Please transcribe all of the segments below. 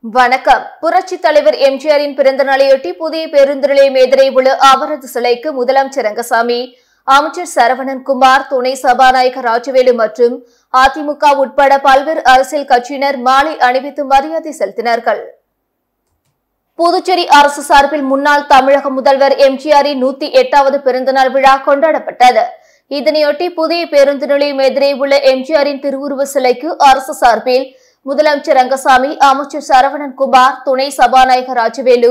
வணக்கம். புரட்சி தலைவர் எம்ஜிஆரின் பிறந்த நாளையொட்டி புதிய பேருந்து நிலையம் எதிரே உள்ள அவரது சிலைக்கு முதலமைச்சர் ரங்கசாமி, அமைச்சர் சரவணன்குமார், துணை சபாநாயகர் ராஜவேலு மற்றும் அதிமுக உட்பட பல்வேறு அரசியல் கட்சியினர் மாலை அணிவித்து மரியாதை செலுத்தினார்கள். புதுச்சேரி அரசு சார்பில் முன்னாள் தமிழக முதல்வர் எம்ஜிஆரின் 108வது பிறந்தநாள் விழா கொண்டாடப்பட்டது. இதனையொட்டி புதிய பேருந்து நிலையம் எதிரே உள்ள எம்ஜிஆரின் திருவுருவ சிலைக்கு அரசு சார்பில் முதலமைச்சர் ரங்கசாமி, அமைச்சர் சரவணன்குமார், துணை சபாநாயகர் ராஜவேலு,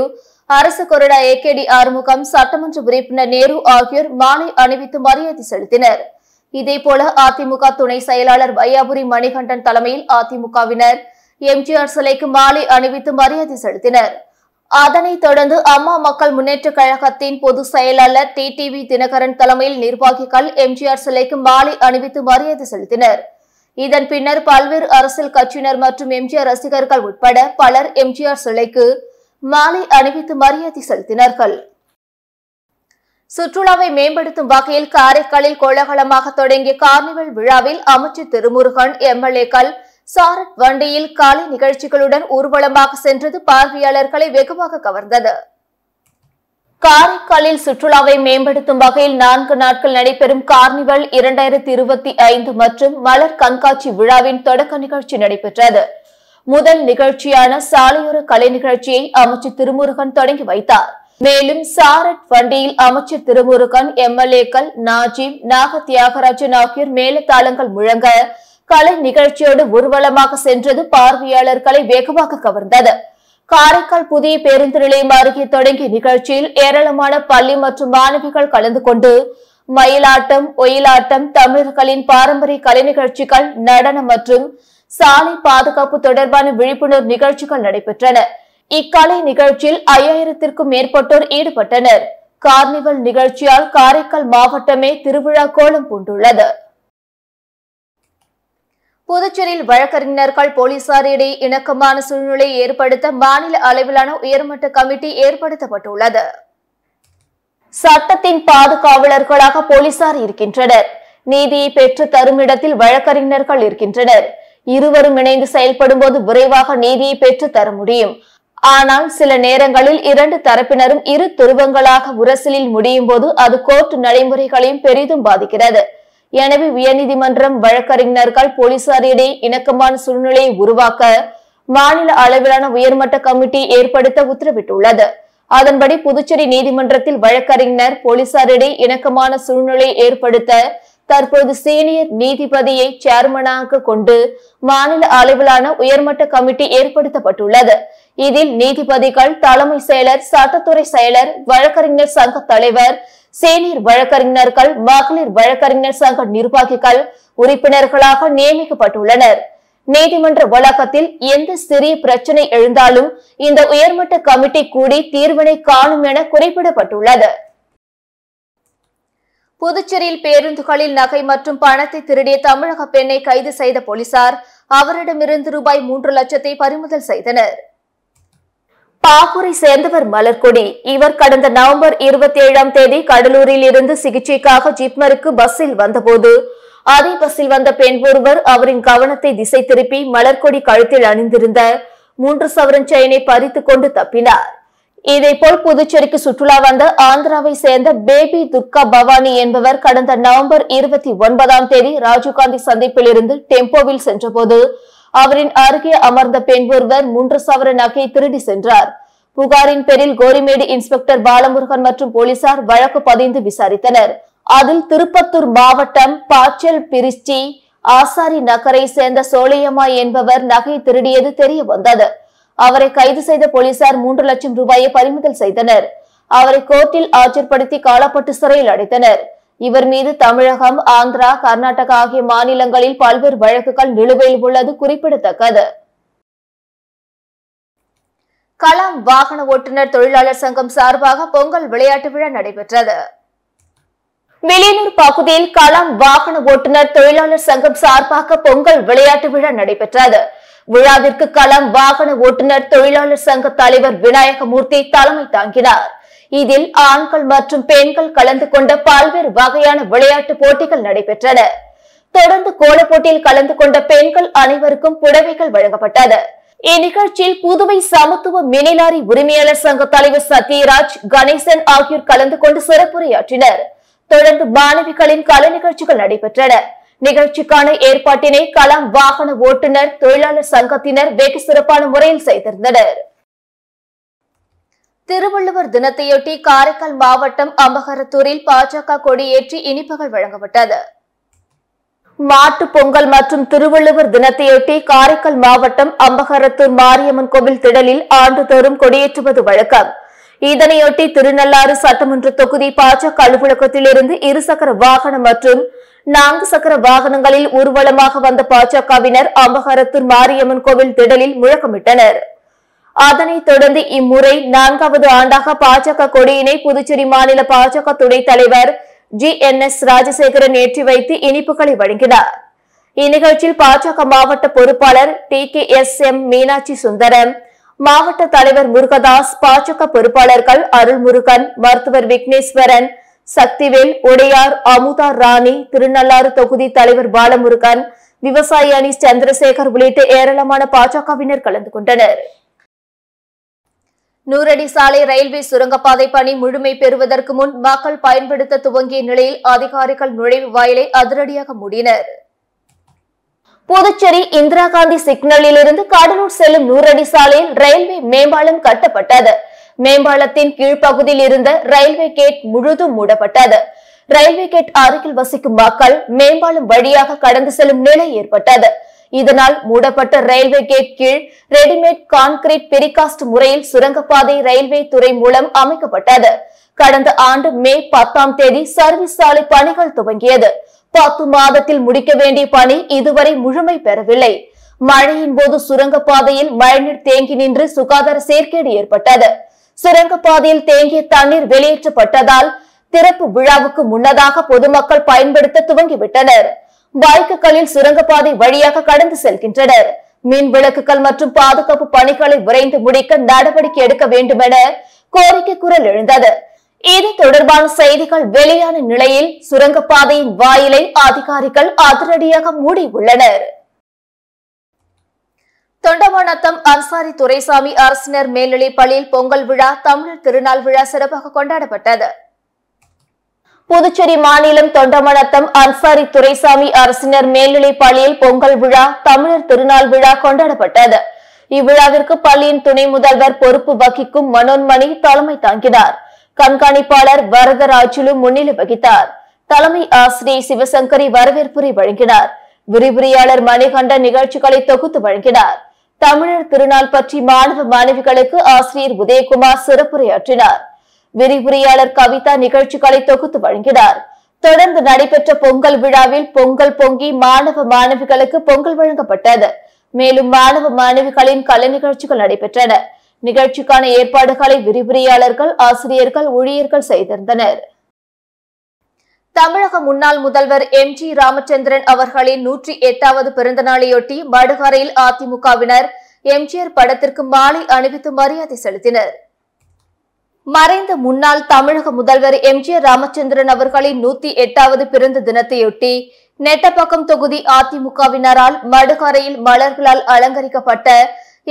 அரசு கொறடா ஏகேடி ஆறுமுகம், சட்டமன்ற உறுப்பினர் நேரு ஆகியோர் மாலை அணிவித்து மரியாதை செலுத்தினர். இதேபோல அதிமுக துணை செயலாளர் வையாபுரி மணிகண்டன் தலைமையில் அதிமுகவினர் எம்ஜிஆர் சிலைக்கு மாலை அணிவித்து மரியாதை செலுத்தினர். அதனைத் தொடர்ந்து அம்மா மக்கள் முன்னேற்ற கழகத்தின் பொதுச் செயலாளர் டிடிவி தினகரன் தலைமையில் நிர்வாகிகள் எம்ஜிஆர் சிலைக்கு மாலை அணிவித்து மரியாதை செலுத்தினர். இதன் பின்னர் பல்வேறு அரசியல் கட்சியினர் மற்றும் எம்ஜிஆர் ரசிகர்கள் உட்பட பலர் எம்ஜிஆர் சிலைக்கு மாலை அணிவித்து மரியாதை செலுத்தினார்கள். சுற்றுலாவை மேம்படுத்தும் வகையில் காரைக்காலில் கோலாகலமாக தொடங்கிய கார்னிவல் விழாவில் அமைச்சர் திருமுருகன், எம்எல்ஏக்கள் சாரட் வண்டியில் காலை நிகழ்ச்சிகளுடன் ஊர்வலமாக சென்றது பார்வையாளர்களை வெகுவாக கவர்ந்தது. காரைக்காலில் சுற்றுலாவை மேம்படுத்தும் வகையில் 4 நாட்கள் நடைபெறும் கார்னிவல் 2025 மற்றும் மலர் கண்காட்சி விழாவின் தொடக்க நிகழ்ச்சி நடைபெற்றது. முதல் நிகழ்ச்சியான சாலையோர கலை நிகழ்ச்சியை அமைச்சர் திருமுருகன் தொடங்கி வைத்தார். மேலும் சாரட் வண்டியில் அமைச்சர் திருமுருகன், எம்எல்ஏக்கள் நாஜிம், நாக தியாகராஜன் ஆகியோர் மேலதாளங்கள் முழங்க கலை நிகழ்ச்சியோடு ஊர்வலமாக சென்றது பார்வையாளர்களை வெகுவாக கவர்ந்தது. காரைக்கால் புதிய பேருந்து நிலையம் அருகே தொடங்கிய நிகழ்ச்சியில் ஏராளமான பள்ளி மற்றும் மாணவிகள் கலந்து கொண்டு மயிலாட்டம், ஒயிலாட்டம், தமிழர்களின் பாரம்பரிய கலை நிகழ்ச்சிகள், நடனம் மற்றும் சாலை பாதுகாப்பு தொடர்பான விழிப்புணர்வு நிகழ்ச்சிகள் நடைபெற்றன. இக்கலை நிகழ்ச்சியில் 5000த்திற்கும் மேற்பட்டோர் ஈடுபட்டனர். கார்னிவல் நிகழ்ச்சியால் காரைக்கால் மாவட்டமே திருவிழா கோலம் பூண்டுள்ளது. புதுச்சேரியில் வழக்கறிஞர்கள் போலீசாரிடையே இணக்கமான சூழ்நிலையை ஏற்படுத்த மாநில அளவிலான உயர்மட்ட கமிட்டி ஏற்படுத்தப்பட்டுள்ளது. சட்டத்தின் பாதுகாவலர்களாக போலீசார் இருக்கின்றனர். நீதியை பெற்று தரும் இடத்தில் வழக்கறிஞர்கள் இருக்கின்றனர். இருவரும் இணைந்து செயல்படும் போது விரைவாக நீதியை பெற்று தர முடியும். ஆனால் சில நேரங்களில் 2 தரப்பினரும் இரு துருவங்களாக உரசலில் முடியும் போது அது கோர்ட் நடைமுறைகளையும் பெரிதும் பாதிக்கிறது. எனவே உயர்நீதிமன்றம் வழக்கறிஞர்கள் போலீசாரிடையே இணக்கமான சூழ்நிலையை உருவாக்க மாநில அளவிலான உயர்மட்ட கமிட்டி ஏற்படுத்த உத்தரவிட்டுள்ளது. அதன்படி புதுச்சேரி நீதிமன்றத்தில் வழக்கறிஞர் போலீசாரிடையே இணக்கமான சூழ்நிலையை ஏற்படுத்த தற்போது சீனியர் நீதிபதியை சேர்மனாக கொண்டு மாநில அளவிலான உயர்மட்ட கமிட்டி ஏற்படுத்தப்பட்டுள்ளது. இதில் நீதிபதிகள், தலைமை செயலர், சட்டத்துறை செயலர், வழக்கறிஞர் சங்க தலைவர், சீனியர் வழக்கறிஞர்கள், மகளிர் வழக்கறிஞர் சங்க நிர்வாகிகள் உறுப்பினர்களாக நியமிக்கப்பட்டுள்ளனர். நீதிமன்ற வளாகத்தில் எந்த சிறிய பிரச்சனை எழுந்தாலும் இந்த உயர்மட்ட கமிட்டி கூடி தீர்வினை காணும் என குறிப்பிடப்பட்டுள்ளது. புதுச்சேரியில் பேருந்துகளில் நகை மற்றும் பணத்தை திருடிய தமிழக பெண்ணை கைது செய்த போலீசார் அவரிடமிருந்து ரூபாய் 3 லட்சத்தை பறிமுதல் செய்தனர். பாகூரை சேர்ந்தவர் மலர்கொடி. இவர் கடந்த நவம்பர் 27ஆம் தேதி கடலூரில் இருந்து சிகிச்சைக்காக ஜிப்மருக்கு பஸ்ஸில் வந்தபோது அதே பஸ்ஸில் வந்த பெண் ஒருவர் அவரின் கவனத்தை திசை திருப்பி மலர்கொடி கழுத்தில் அணிந்திருந்த 3 சவரன் செயினை பறித்துக் கொண்டு தப்பினார். இதேபோல் புதுச்சேரிக்கு சுற்றுலா வந்த ஆந்திராவை சேர்ந்த பேபி துர்கா பவானி என்பவர் கடந்த நவம்பர் 29ஆம் தேதி ராஜீவ்காந்தி சந்திப்பில் இருந்து டெம்போவில் சென்றபோது அவரின் அருகே அமர்ந்த பெண் ஒருவர் 3 சவர நகையை திருடி சென்றார். புகாரின் பேரில் கோரிமேடு இன்ஸ்பெக்டர் பாலமுருகன் மற்றும் போலீசார் வழக்கு பதிந்து விசாரித்தனர். அதில் திருப்பத்தூர் மாவட்டம் பாச்சல் பிரிச்சி ஆசாரி நகரை சேர்ந்த சோலையம்மா என்பவர் நகையை திருடியது தெரிய வந்தது. அவரை கைது செய்த போலீசார் 3 லட்சம் ரூபாயை பறிமுதல் செய்தனர். அவரை கோர்ட்டில் ஆஜர்படுத்தி காலாப்பட்டு சிறையில் அடைத்தனர். இவர் மீது தமிழகம், ஆந்திரா, கர்நாடகா ஆகிய மாநிலங்களில் பல்வேறு வழக்குகள் நிலுவையில் உள்ளது குறிப்பிடத்தக்கது. கலாம் வாகன ஓட்டுநர் தொழிலாளர் சங்கம் சார்பாக பொங்கல் விளையாட்டு விழா நடைபெற்றது. வில்லியனூர் பகுதியில் கலாம் வாகன ஓட்டுநர் தொழிலாளர் சங்கம் சார்பாக பொங்கல் விளையாட்டு விழா நடைபெற்றது. விழாவிற்கு கலாம் வாகன ஓட்டுநர் தொழிலாளர் சங்க தலைவர் விநாயகமூர்த்தி தலைமை தாங்கினார். இதில் ஆண்கள் மற்றும் பெண்கள் கலந்து கொண்ட பல்வேறு வகையான விளையாட்டு போட்டிகள் நடைபெற்றன. தொடர்ந்து கோலப்போட்டியில் கலந்து கொண்ட பெண்கள் அனைவருக்கும் புடவைகள் வழங்கப்பட்டது. இந்நிகழ்ச்சியில் புதுவை சமத்துவ மினிலாரி உரிமையாளர் சங்க தலைவர் சத்யராஜ், கணேசன் ஆகியோர் கலந்து கொண்டு சிறப்புரையாற்றினர். தொடர்ந்து மாணவிகளின் கலை நிகழ்ச்சிகள் நடைபெற்றன. நிகழ்ச்சிக்கான ஏற்பாட்டினை கலாம் வாகன ஓட்டுநர் தொழிலாளர் சங்கத்தினர் வெகு சிறப்பான முறையில் செய்திருந்தனர். திருவள்ளுவர் தினத்தையொட்டி காரைக்கால் மாவட்டம் அம்பகரத்தூரில் பாஜக கொடியேற்றி இனிப்புகள் வழங்கப்பட்டது. மாட்டு பொங்கல் மற்றும் திருவள்ளுவர் தினத்தையொட்டி காரைக்கால் மாவட்டம் அம்பகரத்தூர் மாரியம்மன் கோவில் திடலில் ஆண்டுதோறும் கொடியேற்றுவது வழக்கம். இதனையொட்டி திருநள்ளாறு சட்டமன்ற தொகுதி பாஜக அலுவலகத்திலிருந்து இருசக்கர வாகனம் மற்றும் 4 சக்கர வாகனங்களில் ஊர்வலமாக வந்த பாஜகவினர் அம்பகரத்தூர் மாரியம்மன் கோவில் திடலில் முழக்கமிட்டனர். அதனைத் தொடர்ந்து இம்முறை 4வது ஆண்டாக பாஜக கொடியினை புதுச்சேரி மாநில பாஜக துணைத் தலைவர் GNS ராஜசேகரன் ஏற்றி வைத்து இனிப்புகளை வழங்கினார். இந்நிகழ்ச்சியில் பாஜக மாவட்ட பொறுப்பாளர் TKSM மீனாட்சி சுந்தரம், மாவட்ட தலைவர் முருகதாஸ், பாஜக பொறுப்பாளர்கள் அருள்முருகன், மருத்துவர் விக்னேஸ்வரன், சக்திவேல், உடையார், அமுதா ராணி, திருநள்ளாறு தொகுதி தலைவர் பாலமுருகன், விவசாயி அணி சந்திரசேகர் உள்ளிட்ட ஏராளமான பாஜகவினர் கலந்து கொண்டனர். 100 அடி சாலை ரயில்வே சுரங்கப்பாதை பணி முழுமை பெறுவதற்கு முன் மக்கள் பயன்படுத்த துவங்கிய நிலையில் அதிகாரிகள் நுழைவு வாயிலை அதிரடியாக மூடினர். புதுச்சேரி இந்திரா காந்தி சிக்னலிலிருந்து கடலூர் செல்லும் 100 அடி சாலையில் ரயில்வே மேம்பாலம் கட்டப்பட்டது. மேம்பாலத்தின் கீழ்ப்பகுதியில் இருந்த ரயில்வே கேட் முழுதும் மூடப்பட்டது. ரயில்வே கேட் அருகில் வசிக்கும் மக்கள் மேம்பாலம் வழியாக கடந்து செல்லும் நிலை ஏற்பட்டது. இதனால் மூடப்பட்ட ரயில்வே கேட் கீழ் ரெடிமேட் கான்கிரீட் பெரிகாஸ்ட் முறையில் சுரங்கப்பாதை ரயில்வே துறை மூலம் அமைக்கப்பட்டது. கடந்த ஆண்டு மே 10ஆம் தேதி சர்வீஸ் சாலை பணிகள் துவங்கியது. 10 மாதத்தில் முடிக்க வேண்டிய பணி இதுவரை முழுமை பெறவில்லை. மழையின் போது சுரங்கப்பாதையில் மழைநீர் தேங்கி நின்று சுகாதார சீர்கேடு ஏற்பட்டது. சுரங்கப்பாதையில் தேங்கிய தண்ணீர் வெளியேற்றப்பட்டதால் திறப்பு விழாவுக்கு முன்னதாக பொதுமக்கள் பயன்படுத்த துவங்கிவிட்டனர். பைக்குகளில் சுரங்கப்பாதை வழியாக கடந்து செல்கின்றனர். மின் விளக்குகள் மற்றும் பாதுகாப்பு பணிகளை விரைந்து முடிக்க நடவடிக்கை எடுக்க வேண்டும் என கோரிக்கை குரல் எழுந்தது. இது தொடர்பான செய்திகள் வெளியான நிலையில் சுரங்கப்பாதையின் வாயிலை அதிகாரிகள் அதிரடியாக மூடி உள்ளனர். தொண்டமாநத்தம் அன்சாரி துரைசாமி அரசினர் மேல்நிலைப் பள்ளியில் பொங்கல் விழா, தமிழர் திருநாள் விழா சிறப்பாக கொண்டாடப்பட்டது. புதுச்சேரி மாநிலம் தொண்டமாநத்தம் அன்சாரி துரைசாமி அரசினர் மேல்நிலைப் பள்ளியில் பொங்கல் விழா, தமிழர் திருநாள் விழா கொண்டாடப்பட்டது. இவ்விழாவிற்கு பள்ளியின் துணை முதல்வர் பொறுப்பு வகிக்கும் மனோன்மணி தலைமை தாங்கினார். கண்காணிப்பாளர் வரதராஜுலு முன்னிலை வகித்தார். தலைமை ஆசிரியை சிவசங்கரி வரவேற்புரை வழங்கினார். விரிவுரையாளர் மணிகண்டன் நிகழ்ச்சிகளை தொகுத்து வழங்கினார். தமிழர் திருநாள் பற்றி மாணவ மாணவிகளுக்கு ஆசிரியர் உதயகுமார் சிறப்புரையாற்றினார். விரிவுரையாளர் கவிதா நிகழ்ச்சிகளை தொகுத்து வழங்கினார். தொடர்ந்து நடைபெற்ற பொங்கல் விழாவில் பொங்கல் பொங்கி மாணவ மாணவிகளுக்கு பொங்கல் வழங்கப்பட்டது. மேலும் மாணவ மாணவிகளின் கலை நிகழ்ச்சிகள் நடைபெற்றன. நிகழ்ச்சிக்கான ஏற்பாடுகளை விரிவுரையாளர்கள், ஆசிரியர்கள், ஊழியர்கள் செய்திருந்தனர். தமிழக முன்னாள் முதல்வர் MG ராமச்சந்திரன் அவர்களின் 108வது பிறந்த நாளையொட்டி மடுகரையில் அதிமுகவினர் எம்ஜிஆர் படத்திற்கு மாலை அணிவித்து மரியாதை செலுத்தினர். மறைந்த முன்னாள் தமிழக முதல்வர் MG ராமச்சந்திரன் அவர்களின் 108வது பிறந்த தினத்தையொட்டி நெட்டப்பாக்கம் தொகுதி அதிமுகவினரால் மடுகரையில் மலர்களால் அலங்கரிக்கப்பட்ட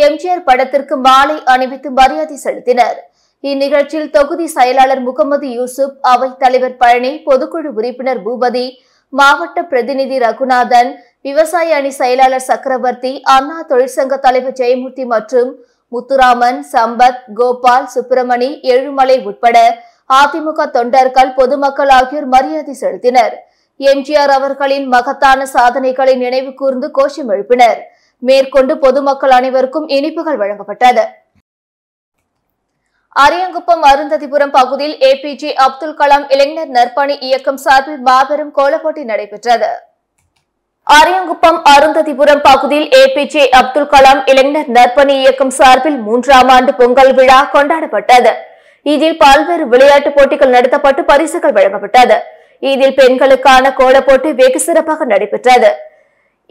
எம்ஜிஆர் படத்திற்கு மாலை அணிவித்து மரியாதை செலுத்தினர். இந்நிகழ்ச்சியில் தொகுதி செயலாளர் முகமது யூசுப், அவைத் தலைவர் பழனி, பொதுக்குழு உறுப்பினர் பூபதி, மாவட்ட பிரதிநிதி ரகுநாதன், விவசாய அணி செயலாளர் சக்கரவர்த்தி, அண்ணா தொழிற்சங்க தலைவர் ஜெயமூர்த்தி மற்றும் முத்துராமன், சம்பத், கோபால், சுப்பிரமணி, ஏழுமலை உட்பட அதிமுக தொண்டர்கள், பொதுமக்கள் ஆகியோர் மரியாதை செலுத்தினர். எம்ஜிஆர் அவர்களின் மகத்தான சாதனைகளை நினைவு கூர்ந்து கோஷம் எழுப்பினர். மேற்கொண்டு பொதுமக்கள் அனைவருக்கும் இனிப்புகள் வழங்கப்பட்டது. அரியங்குப்பம் அருந்ததிபுரம் பகுதியில் APJ அப்துல் கலாம் இளைஞர் நற்பணி இயக்கம் சார்பில் மாபெரும் கோலப்போட்டி நடைபெற்றது. அரியங்குப்பம் அருந்ததிபுரம் பகுதியில் APJ அப்துல் கலாம் இளைஞர் நற்பணி இயக்கம் சார்பில் 3ஆம் ஆண்டு பொங்கல் விழா கொண்டாடப்பட்டது. இதில் பல்வேறு விளையாட்டுப் போட்டிகள் நடத்தப்பட்டு பரிசுகள் வழங்கப்பட்டது. இதில் பெண்களுக்கான கோலப்போட்டி வெகு சிறப்பாக நடைபெற்றது.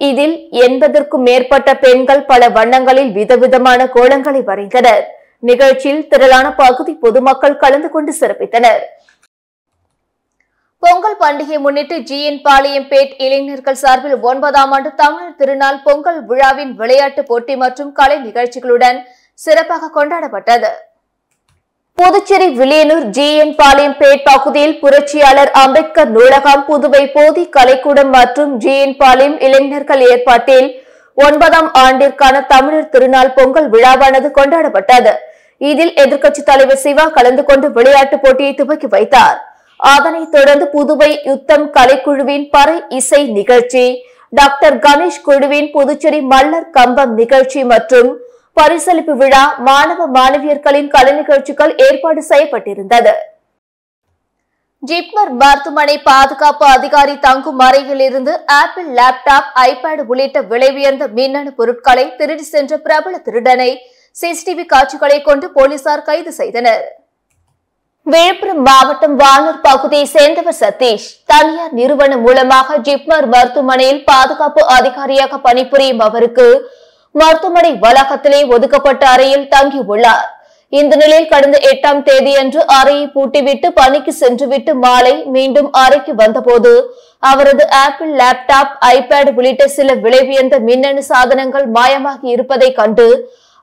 இதில் 80க்கும் மேற்பட்ட பெண்கள் பல வண்ணங்களில் விதவிதமான கோலங்களை வரைந்தனர். நிகழ்ச்சியில் திரளான பகுதி பொதுமக்கள் கலந்து கொண்டு சிறப்பித்தனர். பொங்கல் பண்டிகை முன்னிட்டு ஜிஎன் பாளையம்பேட் இளைஞர்கள் சார்பில் 9ஆம் ஆண்டு தமிழர் திருநாள் பொங்கல் விழாவின் விளையாட்டு போட்டி மற்றும் கலை நிகழ்ச்சிகளுடன் சிறப்பாக கொண்டாடப்பட்டது. புதுச்சேரி வில்லியனூர் ஜிஎன் பாளையம்பேட் பகுதியில் புரட்சியாளர் அம்பேத்கர் நூலகம், புதுவை போதி கலைக்கூடம் மற்றும் ஜிஎன் பாளையம் இளைஞர்கள் ஏற்பாட்டில் 9ஆம் ஆண்டிற்கான தமிழர் திருநாள் பொங்கல் விழாவானது கொண்டாடப்பட்டது. இதில் எதிர்க்கட்சித் தலைவர் சிவா கலந்து கொண்டு விளையாட்டுப் போட்டியை துவக்கி வைத்தார். அதனைத் தொடர்ந்து புதுவை யுத்தம் கலைக்குழுவின் பறை இசை நிகழ்ச்சி, டாக்டர் கணேஷ் குழுவின் புதுச்சேரி மல்லர் கம்பம் நிகழ்ச்சி மற்றும் பரிசளிப்பு விழா, மாணவ மாணவியர்களின் கலை நிகழ்ச்சிகள் ஏற்பாடு செய்யப்பட்டிருந்தது. ஜிப்மர் மருத்துவமனை பாதுகாப்பு அதிகாரி தங்கும் அறையிலிருந்து ஆப்பிள் லேப்டாப், ஐபேட் உள்ளிட்ட விலை உயர்ந்த மின்னணு பொருட்களை திருடி சென்ற பிரபல திருடனை சிசிடிவி காட்சிகளை கொண்டு போலீசார் கைது செய்தனர். விழுப்புரம் மாவட்டம் வானூர் பகுதியை சேர்ந்தவர் சதீஷ். தனியார் நிறுவனம் மூலமாக ஜிப்மர் மருத்துவமனையில் பாதுகாப்பு அதிகாரியாக பணிபுரியும் அவருக்கு மருத்துவமனை வளாகத்திலே ஒதுக்கப்பட்ட அறையில் தங்கியுள்ளார். இந்த நிலையில் கடந்த 8ஆம் தேதியன்று அறையை பூட்டிவிட்டு பணிக்கு சென்றுவிட்டு மாலை மீண்டும் அறைக்கு வந்தபோது அவரது ஆப்பிள் லேப்டாப், ஐபேட் உள்ளிட்ட சில விலை உயர்ந்த மின்னணு சாதனங்கள் மாயமாகி இருப்பதை கண்டு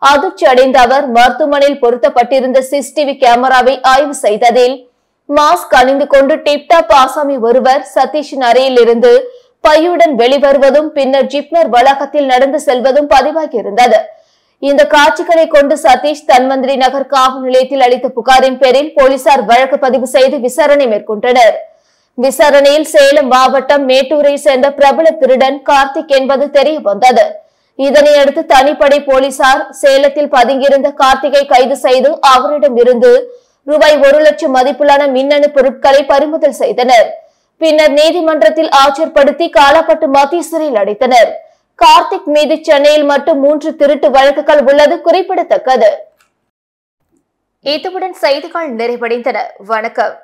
அதிர்ச்சி அடைந்த அவர் மருத்துவமனையில் பொருத்தப்பட்டிருந்த சிசிடிவி கேமராவை ஆய்வு செய்ததில் மாஸ்க் அணிந்து கொண்டு டிப்டாப் ஆசாமி ஒருவர் சதீஷின் அறையில் இருந்து பையுடன் வெளிவருவதும் பின்னர் ஜிப்மர் வளாகத்தில் நடந்து செல்வதும் பதிவாகி இருந்தது. இந்த காட்சிகளை கொண்டு சதீஷ் தன்வந்திரி நகர் காவல் நிலையத்தில் அளித்த புகாரின் பேரில் போலீசார் வழக்கு பதிவு செய்து விசாரணை மேற்கொண்டனர். விசாரணையில் சேலம் மாவட்டம் மேட்டூரை சேர்ந்த பிரபல திருடன் கார்த்திக் என்பது தெரிய வந்தது. இதனையடுத்து தனிப்படை போலீசார் சேலத்தில் பதுங்கியிருந்த கார்த்திகை கைது செய்து அவரிடம் இருந்து ரூபாய் 1 லட்சம் மதிப்பிலான மின்னணு பொருட்களை பறிமுதல் செய்தனர். பின்னர் நீதிமன்றத்தில் ஆஜர்படுத்தி காலாப்பட்டு மத்திய சிறையில் அடைத்தனர். கார்த்திக் மீது சென்னையில் மட்டும் 3 திருட்டு வழக்குகள் உள்ளது குறிப்பிடத்தக்கது. இத்துடன் செய்திகள் நிறைவடைந்தன. வணக்கம்.